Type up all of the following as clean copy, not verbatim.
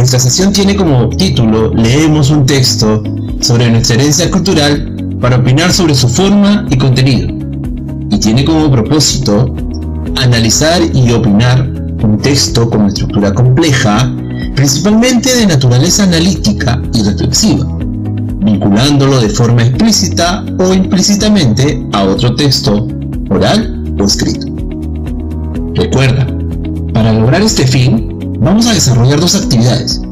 Nuestra sesión tiene como título "Leemos un texto sobre nuestra herencia cultural para opinar sobre su forma y contenido", y tiene como propósito analizar y opinar un texto con estructura compleja, principalmente de naturaleza analítica y reflexiva, vinculándolo de forma explícita o implícitamente a otro texto oral o escrito. Recuerda, para lograr este fin, vamos a desarrollar dos actividades.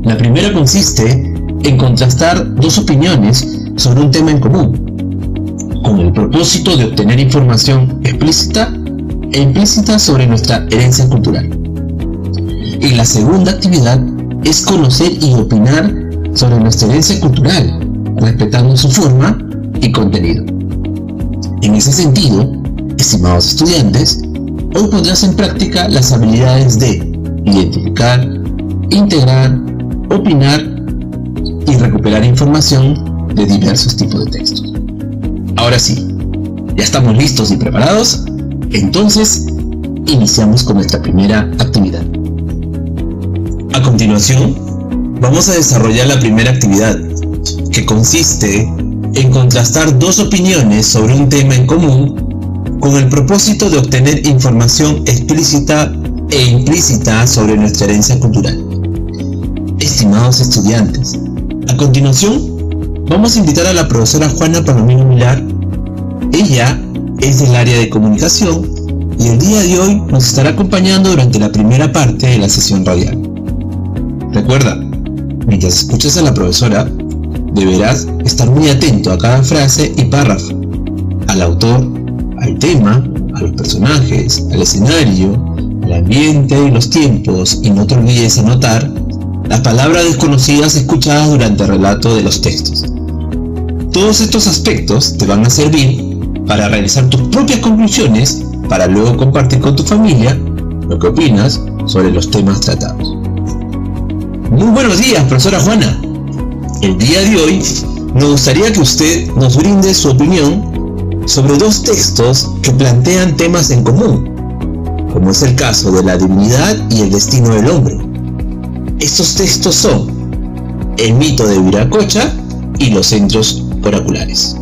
La primera consiste en contrastar dos opiniones sobre un tema en común, con el propósito de obtener información explícita e implícita sobre nuestra herencia cultural. Y la segunda actividad es conocer y opinar sobre nuestra herencia cultural, respetando su forma y contenido. En ese sentido, estimados estudiantes, hoy pondrás en práctica las habilidades de identificar, integrar, opinar y recuperar información de diversos tipos de textos. Ahora sí, ¿ya estamos listos y preparados? Entonces, iniciamos con nuestra primera actividad. A continuación, vamos a desarrollar la primera actividad, que consiste en contrastar dos opiniones sobre un tema en común con el propósito de obtener información explícita e implícita sobre nuestra herencia cultural. Estimados estudiantes, a continuación vamos a invitar a la profesora Juana Palomino Milar. Ella es del área de comunicación y el día de hoy nos estará acompañando durante la primera parte de la sesión radial. Recuerda, mientras escuchas a la profesora, deberás estar muy atento a cada frase y párrafo, al autor, al tema, a los personajes, al escenario, al ambiente y los tiempos, y no te olvides anotar las palabras desconocidas escuchadas durante el relato de los textos. Todos estos aspectos te van a servir para realizar tus propias conclusiones para luego compartir con tu familia lo que opinas sobre los temas tratados. Muy buenos días, profesora Juana. El día de hoy nos gustaría que usted nos brinde su opinión sobre dos textos que plantean temas en común, como es el caso de la divinidad y el destino del hombre. Estos textos son el mito de Viracocha y los centros oraculares.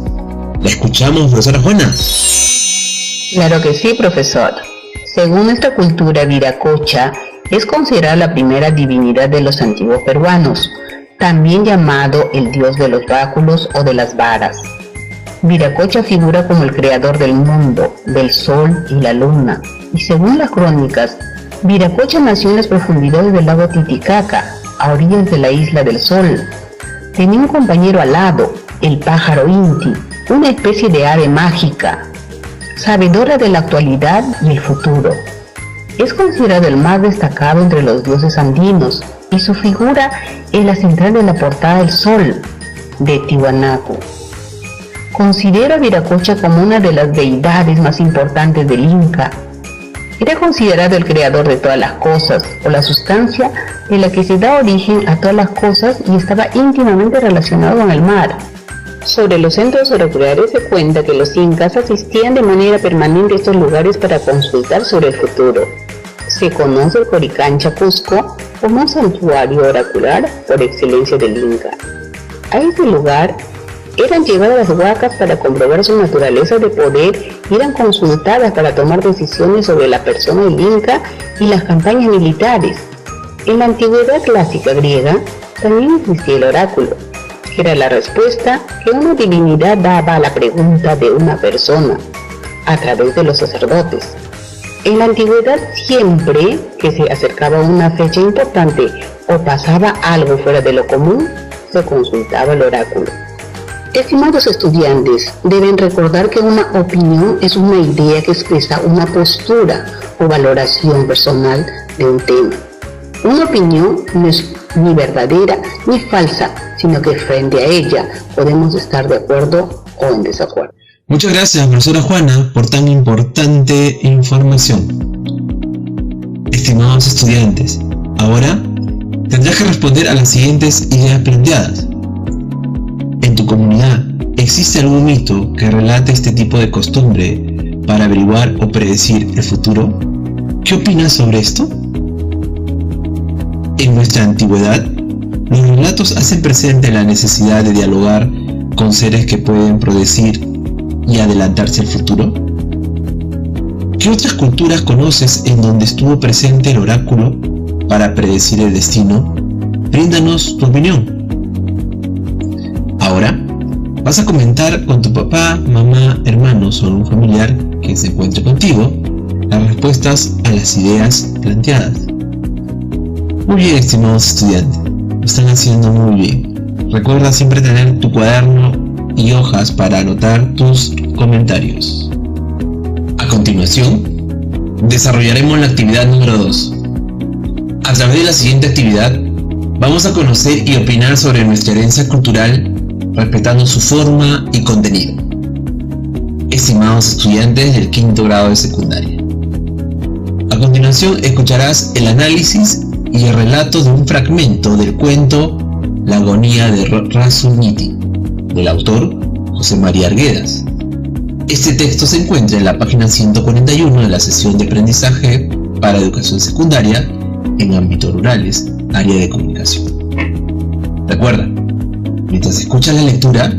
¿La escuchamos, profesora Juana? Claro que sí, profesor. Según nuestra cultura, Viracocha es considerada la primera divinidad de los antiguos peruanos, también llamado el dios de los báculos o de las varas. Viracocha figura como el creador del mundo, del sol y la luna, y según las crónicas, Viracocha nació en las profundidades del lago Titicaca, a orillas de la isla del Sol. Tenía un compañero alado, el pájaro Inti, una especie de ave mágica, sabedora de la actualidad y el futuro. Es considerado el más destacado entre los dioses andinos y su figura es la central de la portada del Sol de Tiwanaku. Considera a Viracocha como una de las deidades más importantes del Inca. Era considerado el creador de todas las cosas, o la sustancia de la que se da origen a todas las cosas, y estaba íntimamente relacionado con el mar. Sobre los centros oraculares se cuenta que los incas asistían de manera permanente a estos lugares para consultar sobre el futuro. Se conoce el Coricancha Cusco como un santuario oracular por excelencia del Inca. A este lugar eran llevadas las huacas para comprobar su naturaleza de poder y eran consultadas para tomar decisiones sobre la persona del Inca y las campañas militares. En la antigüedad clásica griega también existía el oráculo, que era la respuesta que una divinidad daba a la pregunta de una persona a través de los sacerdotes. En la antigüedad, siempre que se acercaba a una fecha importante o pasaba algo fuera de lo común, se consultaba el oráculo. Estimados estudiantes, deben recordar que una opinión es una idea que expresa una postura o valoración personal de un tema. Una opinión no es ni verdadera ni falsa, sino que frente a ella podemos estar de acuerdo o en desacuerdo. Muchas gracias, profesora Juana, por tan importante información. Estimados estudiantes, ahora tendrás que responder a las siguientes ideas planteadas. ¿En tu comunidad existe algún mito que relate este tipo de costumbre para averiguar o predecir el futuro? ¿Qué opinas sobre esto? En nuestra antigüedad, los relatos hacen presente la necesidad de dialogar con seres que pueden predecir y adelantarse al futuro. ¿Qué otras culturas conoces en donde estuvo presente el oráculo para predecir el destino? Bríndanos tu opinión. Ahora, vas a comentar con tu papá, mamá, hermanos o un familiar que se encuentre contigo las respuestas a las ideas planteadas. Muy bien, estimados estudiantes, lo están haciendo muy bien. Recuerda siempre tener tu cuaderno y hojas para anotar tus comentarios. A continuación, desarrollaremos la actividad número 2. A través de la siguiente actividad, vamos a conocer y opinar sobre nuestra herencia cultural, respetando su forma y contenido. Estimados estudiantes del quinto grado de secundaria, a continuación escucharás el análisis y el relato de un fragmento del cuento La agonía de Rasu Niti, del autor José María Arguedas. Este texto se encuentra en la página 141 de la sesión de aprendizaje para educación secundaria en ámbitos rurales, área de comunicación. Recuerda, mientras escuchas la lectura,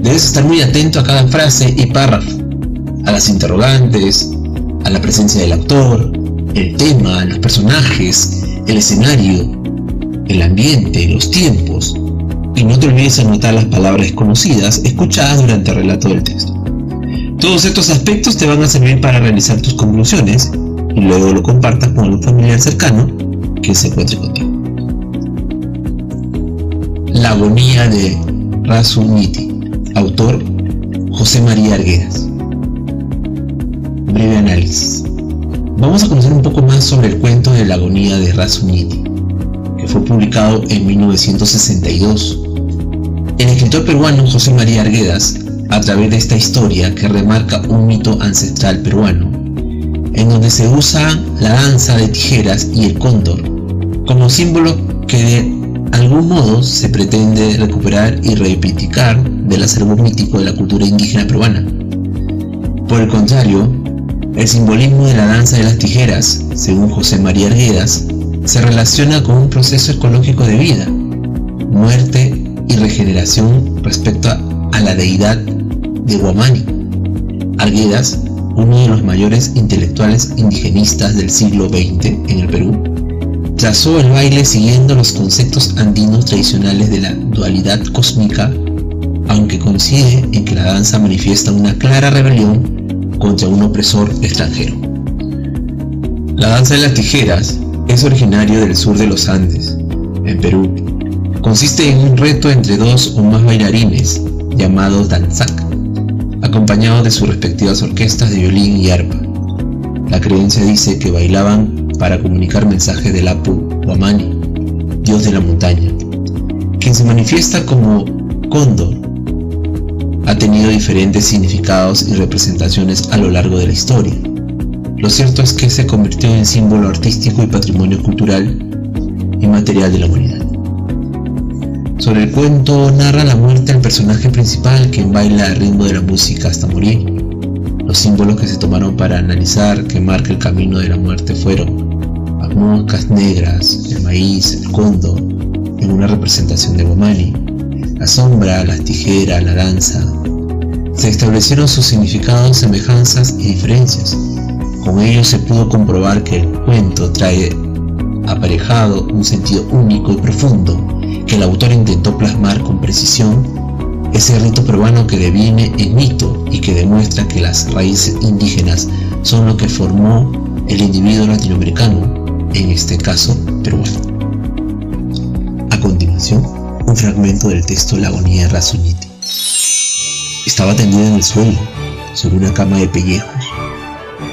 debes estar muy atento a cada frase y párrafo, a las interrogantes, a la presencia del autor, el tema, los personajes, el escenario, el ambiente, los tiempos, y no te olvides anotar las palabras desconocidas escuchadas durante el relato del texto. Todos estos aspectos te van a servir para realizar tus conclusiones y luego lo compartas con algún familiar cercano que se encuentre contigo. La agonía de Rasu Niti, autor José María Arguedas. Breve análisis. Vamos a conocer un poco más sobre el cuento de la agonía de Rasu Niti, que fue publicado en 1962. El escritor peruano José María Arguedas, a través de esta historia que remarca un mito ancestral peruano, en donde se usa la danza de tijeras y el cóndor como símbolo que de algún modo se pretende recuperar y reivindicar del acervo mítico de la cultura indígena peruana. Por el contrario, el simbolismo de la danza de las tijeras, según José María Arguedas, se relaciona con un proceso ecológico de vida, muerte y regeneración respecto a la deidad de Huamani. Arguedas, uno de los mayores intelectuales indigenistas del siglo XX en el Perú, trazó el baile siguiendo los conceptos andinos tradicionales de la dualidad cósmica, aunque coincide en que la danza manifiesta una clara rebelión contra un opresor extranjero. La danza de las tijeras es originario del sur de los Andes, en Perú. Consiste en un reto entre dos o más bailarines, llamado danzak, acompañados de sus respectivas orquestas de violín y arpa. La creencia dice que bailaban para comunicar mensajes del Apu Huamani, dios de la montaña, quien se manifiesta como cóndor. Ha tenido diferentes significados y representaciones a lo largo de la historia. Lo cierto es que se convirtió en símbolo artístico y patrimonio cultural y material de la humanidad. Sobre el cuento narra la muerte del personaje principal, quien baila al ritmo de la música hasta morir. Los símbolos que se tomaron para analizar que marca el camino de la muerte fueron las moscas negras, el maíz, el cóndor, en una representación de Huamani, la sombra, las tijeras, la danza. Se establecieron sus significados, semejanzas y diferencias. Con ello se pudo comprobar que el cuento trae aparejado un sentido único y profundo que el autor intentó plasmar con precisión, ese rito peruano que deviene en mito y que demuestra que las raíces indígenas son lo que formó el individuo latinoamericano, en este caso peruano. A continuación, un fragmento del texto La agonía de Rasu Niti. Estaba tendida en el suelo, sobre una cama de pellejos.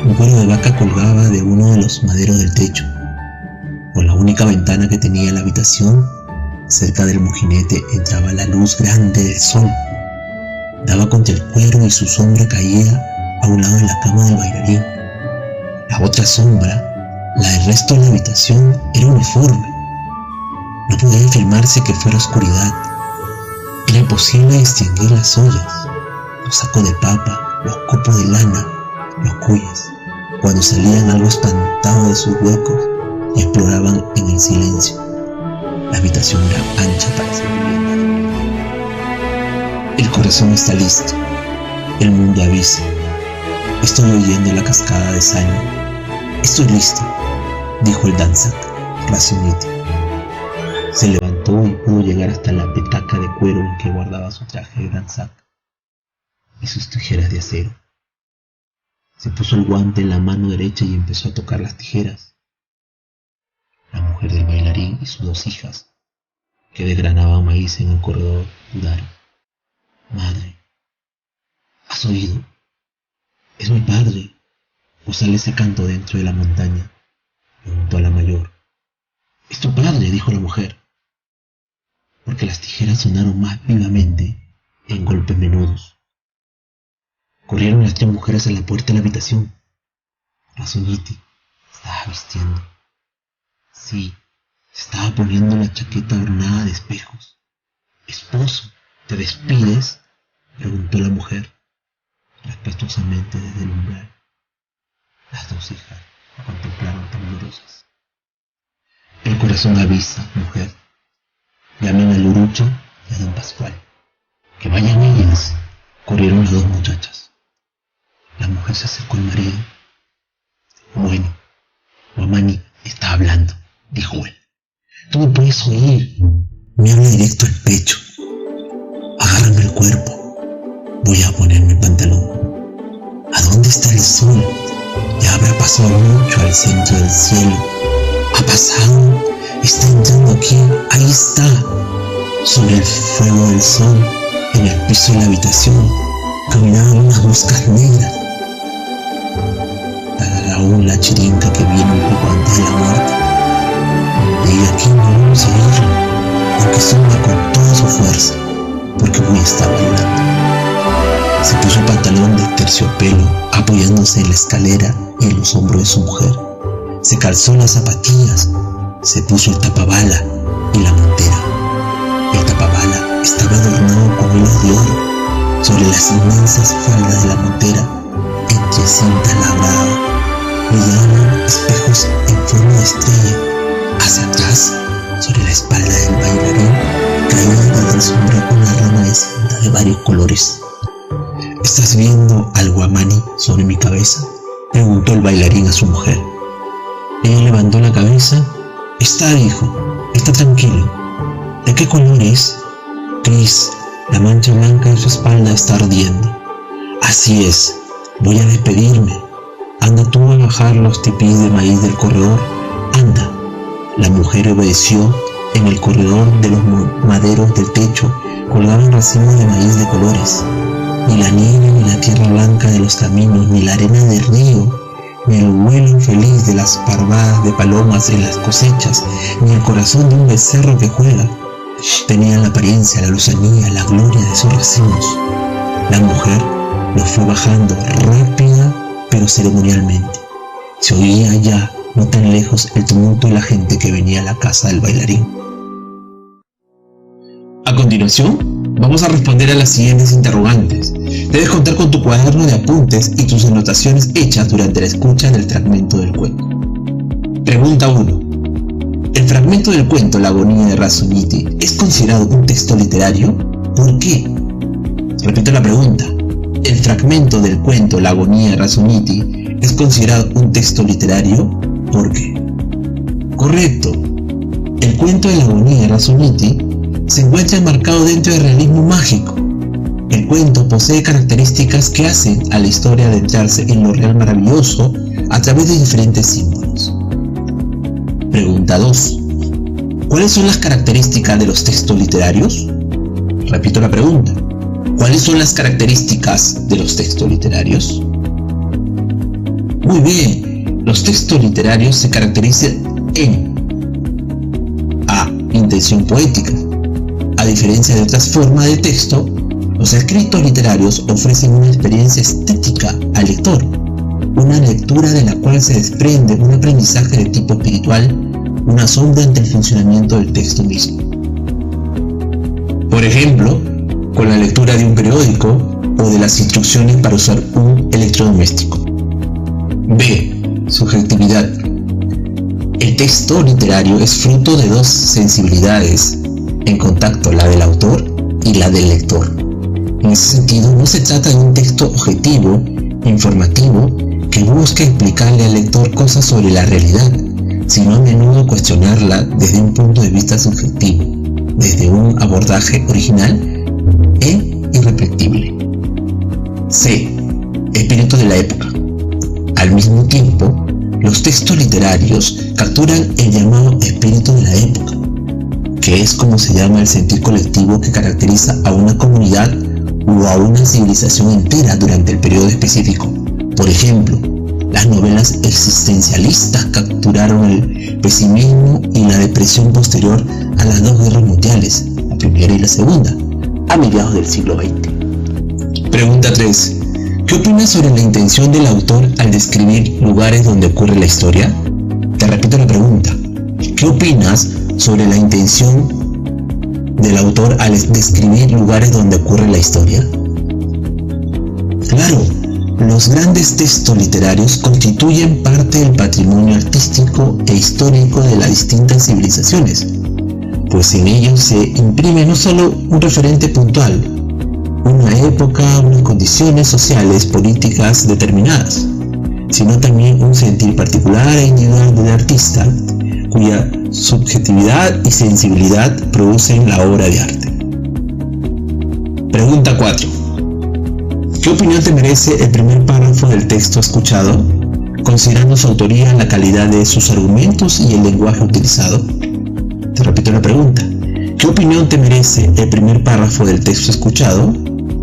Un cuero de vaca colgaba de uno de los maderos del techo. Por la única ventana que tenía la habitación, cerca del mojinete, entraba la luz grande del sol. Daba contra el cuero y su sombra caía a un lado de la cama del bailarín. La otra sombra, la del resto de la habitación, era uniforme. No podía afirmarse que fuera oscuridad. Era imposible distinguir las ollas, los sacos de papa, los copos de lana, los cuyes, cuando salían algo espantados de sus huecos y exploraban en el silencio. La habitación era ancha para ser vivienda. El corazón está listo. El mundo avisa. Estoy oyendo la cascada de sangre. Estoy listo, dijo el danzak Razumiti. Se levantó y pudo llegar hasta la petaca de cuero en que guardaba su traje de danzak y sus tijeras de acero. Se puso el guante en la mano derecha y empezó a tocar las tijeras. La mujer del bailarín y sus 2 hijas, que desgranaban maíz en el corredor, dudaron. Madre, ¿has oído? Es mi padre. ¿O sale ese canto dentro de la montaña?, preguntó a la mayor. Es tu padre, dijo la mujer, porque las tijeras sonaron más vivamente en golpes menudos. Corrieron las 3 mujeres a la puerta de la habitación. Razumiti estaba vistiendo. Sí, se estaba poniendo la chaqueta ornada de espejos. Esposo, ¿te despides?, preguntó la mujer, respetuosamente desde el umbral. Las 2 hijas la contemplaron temerosas. El corazón avisa, mujer. Llamen al Urucho y a don Pascual. Que vayan ellas. Corrieron las 2 muchachas. La mujer se acercó al marido. Bueno, Guamani está hablando, dijo él. Tú me puedes oír. Me habla directo al pecho. Agárrame el cuerpo. Voy a ponerme el pantalón. ¿A dónde está el sol? Ya habrá pasado mucho al centro del cielo. Ha pasado. Está entrando aquí. Ahí está. Sobre el fuego del sol, en el piso de la habitación, caminaban unas moscas negras. Aún la chirinca que viene un poco antes de la muerte. Y aquí no vamos a oírlo, aunque zumba con toda su fuerza, porque voy a estar bailando. Se puso el pantalón de terciopelo, apoyándose en la escalera y en los hombros de su mujer. Se calzó las zapatillas, se puso el tapabala y la montera. El tapabala estaba adornado con hilos de oro. Sobre las inmensas faldas de la montera, entre cintas labradas, brillaban espejos en forma de estrella. Hacia atrás, sobre la espalda del bailarín, caía desde el sombrero una rama de cinta de varios colores. ¿Estás viendo al Guamani sobre mi cabeza?, preguntó el bailarín a su mujer. Ella levantó la cabeza. Está, hijo, está tranquilo. ¿De qué color es? Gris. La mancha blanca de su espalda está ardiendo. Así es. Voy a despedirme. Anda tú a bajar los tipis de maíz del corredor. Anda. La mujer obedeció. En el corredor de los maderos del techo colgaban racimos de maíz de colores. Ni la nieve, ni la tierra blanca de los caminos, ni la arena del río, ni el vuelo infeliz de las parvadas de palomas en las cosechas, ni el corazón de un becerro que juega, tenían la apariencia, la lozanía, la gloria de sus racimos. La mujer los fue bajando rápida pero ceremonialmente. Se oía ya, no tan lejos, el tumulto de la gente que venía a la casa del bailarín. A continuación, vamos a responder a las siguientes interrogantes. Debes contar con tu cuaderno de apuntes y tus anotaciones hechas durante la escucha del fragmento del cuento. Pregunta 1. ¿El fragmento del cuento La agonía de Razumiti es considerado un texto literario? ¿Por qué? Repito la pregunta. ¿El fragmento del cuento La agonía de Razumiti es considerado un texto literario? ¿Por qué? Correcto. El cuento de La agonía de Razumiti se encuentra enmarcado dentro del realismo mágico. El cuento posee características que hacen a la historia adentrarse en lo real maravilloso a través de diferentes símbolos. Pregunta 2. ¿Cuáles son las características de los textos literarios? Repito la pregunta. ¿Cuáles son las características de los textos literarios? Muy bien. Los textos literarios se caracterizan en A. Intención poética. A diferencia de otras formas de texto, los escritos literarios ofrecen una experiencia estética al lector, una lectura de la cual se desprende un aprendizaje de tipo espiritual, un asombro ante el funcionamiento del texto mismo. Por ejemplo, con la lectura de un periódico o de las instrucciones para usar un electrodoméstico. B. Subjetividad. El texto literario es fruto de dos sensibilidades en contacto, la del autor y la del lector. En ese sentido, no se trata de un texto objetivo, informativo, que busca explicarle al lector cosas sobre la realidad, sino a menudo cuestionarla desde un punto de vista subjetivo, desde un abordaje original e irrepetible. C. Espíritu de la época. Al mismo tiempo, los textos literarios capturan el llamado espíritu de la época, que es como se llama el sentir colectivo que caracteriza a una comunidad o a una civilización entera durante el periodo específico. Por ejemplo, las novelas existencialistas capturaron el pesimismo y la depresión posterior a las dos guerras mundiales, la primera y la segunda, a mediados del siglo XX. Pregunta 3. ¿Qué opinas sobre la intención del autor al describir lugares donde ocurre la historia? Te repito la pregunta. ¿Qué opinas sobre la intención del autor al describir lugares donde ocurre la historia? Claro, los grandes textos literarios constituyen parte del patrimonio artístico e histórico de las distintas civilizaciones, pues en ellos se imprime no solo un referente puntual, una época, unas condiciones sociales, políticas determinadas, sino también un sentir particular e individual del artista, cuya subjetividad y sensibilidad producen la obra de arte. Pregunta 4. ¿Qué opinión te merece el primer párrafo del texto escuchado, considerando su autoría, la calidad de sus argumentos y el lenguaje utilizado? Te repito la pregunta. ¿Qué opinión te merece el primer párrafo del texto escuchado,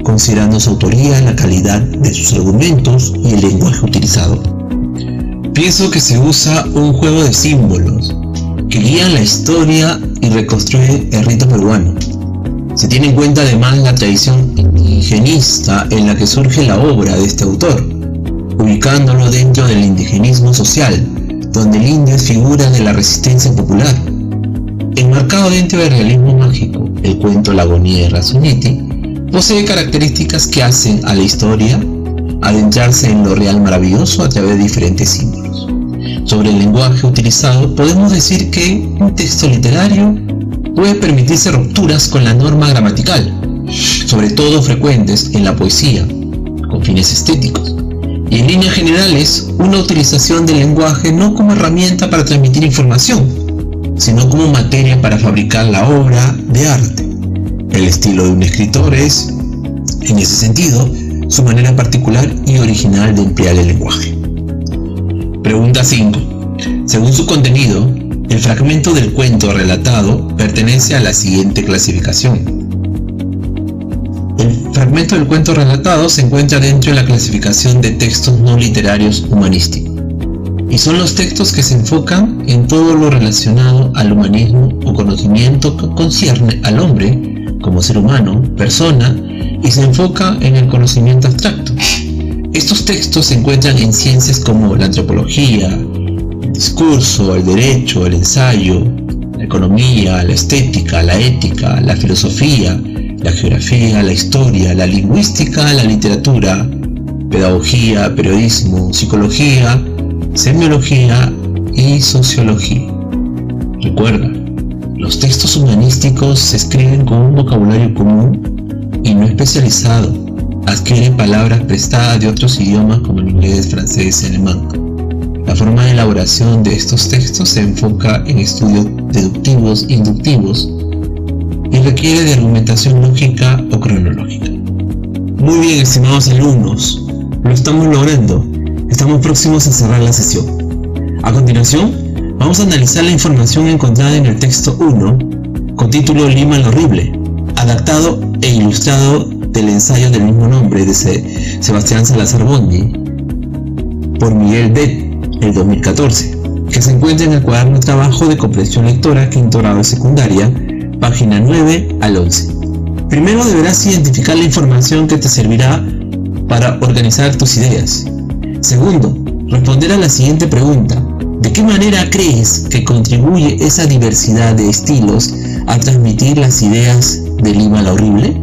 considerando su autoría, la calidad de sus argumentos y el lenguaje utilizado? Pienso que se usa un juego de símbolos que guían la historia y reconstruye el rito peruano. Se tiene en cuenta además la tradición indigenista en la que surge la obra de este autor, ubicándolo dentro del indigenismo social, donde el indio es figura de la resistencia popular. Enmarcado dentro del realismo mágico, el cuento La agonía de Razzuniti posee características que hacen a la historia adentrarse en lo real maravilloso a través de diferentes símbolos. Sobre el lenguaje utilizado, podemos decir que un texto literario puede permitirse rupturas con la norma gramatical, sobre todo frecuentes en la poesía, con fines estéticos, y en líneas generales una utilización del lenguaje no como herramienta para transmitir información, sino como materia para fabricar la obra de arte. El estilo de un escritor es, en ese sentido, su manera particular y original de emplear el lenguaje. Pregunta 5. Según su contenido, el fragmento del cuento relatado pertenece a la siguiente clasificación. El fragmento del cuento relatado se encuentra dentro de la clasificación de textos no literarios humanísticos, y son los textos que se enfocan en todo lo relacionado al humanismo o conocimiento que concierne al hombre como ser humano, persona, y se enfoca en el conocimiento abstracto. Estos textos se encuentran en ciencias como la antropología, el discurso, el derecho, el ensayo, la economía, la estética, la ética, la filosofía, la geografía, la historia, la lingüística, la literatura, pedagogía, periodismo, psicología, semiología y sociología. Recuerda, los textos humanísticos se escriben con un vocabulario común y no especializado. Adquieren palabras prestadas de otros idiomas como el inglés, francés y alemán. La forma de elaboración de estos textos se enfoca en estudios deductivos e inductivos y requiere de argumentación lógica o cronológica. Muy bien, estimados alumnos, lo estamos logrando. Estamos próximos a cerrar la sesión. A continuación, vamos a analizar la información encontrada en el texto 1, con título Lima lo horrible, adaptado e ilustrado del ensayo del mismo nombre de Sebastián Salazar Bongi por Miguel Det, el 2014, que se encuentra en el cuaderno de trabajo de comprensión lectora quinto grado de secundaria, página 9 al 11. Primero deberás identificar la información que te servirá para organizar tus ideas. Segundo, responder a la siguiente pregunta: ¿de qué manera crees que contribuye esa diversidad de estilos a transmitir las ideas de Lima la horrible?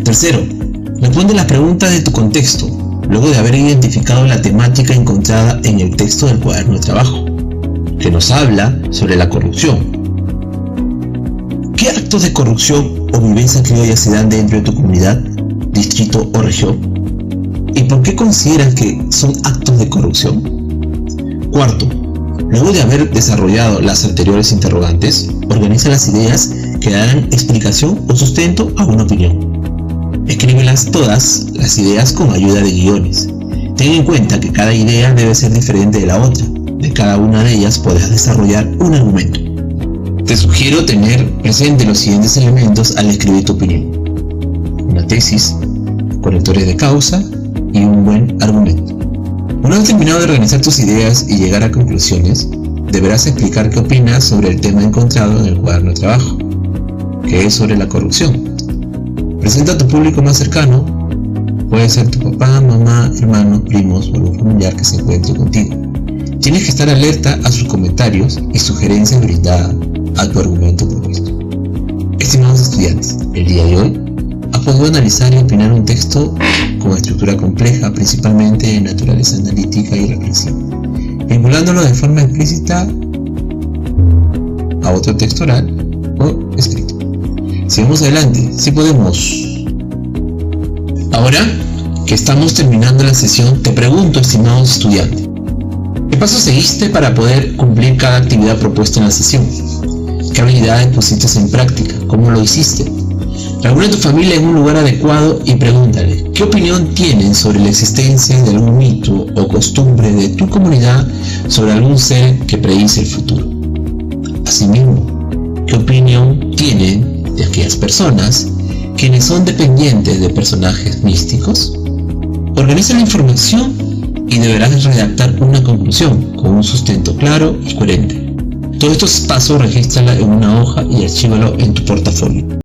Tercero, responde las preguntas de tu contexto, luego de haber identificado la temática encontrada en el texto del cuaderno de trabajo. que nos habla sobre la corrupción. ¿Qué actos de corrupción o vivencia criolla se dan dentro de tu comunidad, distrito o región? ¿Y por qué consideras que son actos de corrupción? Cuarto, luego de haber desarrollado las anteriores interrogantes, organiza las ideas que darán explicación o sustento a una opinión. Escríbelas todas las ideas con ayuda de guiones. Ten en cuenta que cada idea debe ser diferente de la otra. De cada una de ellas podrás desarrollar un argumento. Te sugiero tener presente los siguientes elementos al escribir tu opinión: una tesis, conectores de causa y un buen argumento. Una vez terminado de organizar tus ideas y llegar a conclusiones, deberás explicar qué opinas sobre el tema encontrado en el cuaderno de trabajo, que es sobre la corrupción. Presenta a tu público más cercano, puede ser tu papá, mamá, hermanos, primos o algún familiar que se encuentre contigo. Tienes que estar alerta a sus comentarios y sugerencias brindadas a tu argumento propuesto. Estimados estudiantes, el día de hoy has podido analizar y opinar un texto con estructura compleja, principalmente en naturaleza analítica y reflexiva, vinculándolo de forma explícita a otro texto oral o escrito. Sigamos adelante, sí podemos. Ahora que estamos terminando la sesión, te pregunto, estimados estudiantes, ¿qué pasos seguiste para poder cumplir cada actividad propuesta en la sesión? ¿Qué habilidades pusiste en práctica? ¿Cómo lo hiciste? Reúne a tu familia en un lugar adecuado y pregúntale ¿qué opinión tienen sobre la existencia de algún mito o costumbre de tu comunidad sobre algún ser que predice el futuro? Asimismo, ¿qué opinión tienen de aquellas personas quienes son dependientes de personajes místicos? Organiza la información y deberás redactar una conclusión con un sustento claro y coherente. Todos estos pasos regístrala en una hoja y archívalo en tu portafolio.